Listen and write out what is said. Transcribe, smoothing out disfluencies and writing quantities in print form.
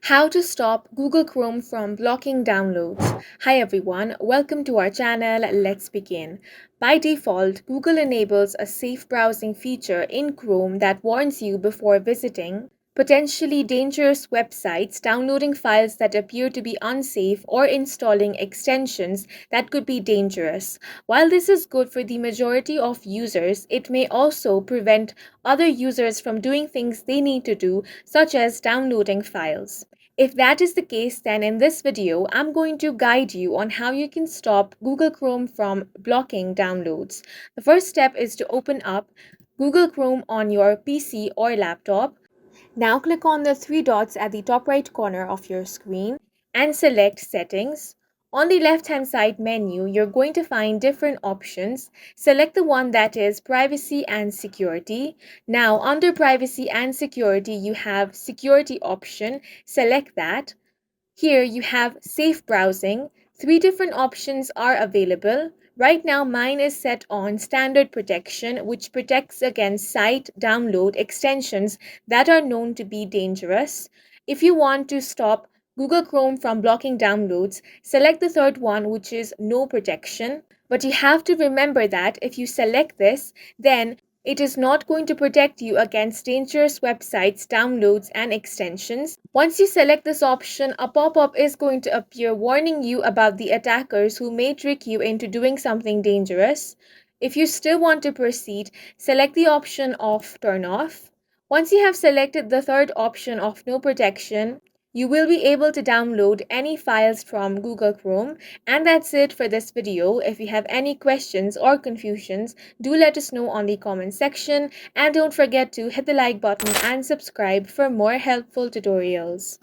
How to stop Google Chrome from blocking downloads. Hi everyone, welcome to our channel. Let's begin. By default, Google enables a safe browsing feature in Chrome that warns you before visiting potentially dangerous websites, downloading files that appear to be unsafe, or installing extensions that could be dangerous. While this is good for the majority of users, it may also prevent other users from doing things they need to do, such as downloading files. If that is the case, then in this video, I'm going to guide you on how you can stop Google Chrome from blocking downloads. The first step is to open up Google Chrome on your PC or laptop. Now click on the three dots at the top right corner of your screen and select Settings. On the left hand side menu, you're going to find different options. Select the one that is Privacy and Security. Now under Privacy and Security, you have Security option. Select that. Here you have safe browsing. Three different options are available. Right now mine is set on standard protection, which protects against site download extensions that are known to be dangerous. If you want to stop Google Chrome from blocking downloads, select the third one, which is no protection. But you have to remember that if you select this, then it is not going to protect you against dangerous websites, downloads, and extensions. Once you select this option, a pop-up is going to appear warning you about the attackers who may trick you into doing something dangerous. If you still want to proceed, select the option of Turn Off. Once you have selected the third option of No Protection, you will be able to download any files from Google Chrome. And that's it for this video. If you have any questions or confusions, do let us know on the comment section, and don't forget to hit the like button and subscribe for more helpful tutorials.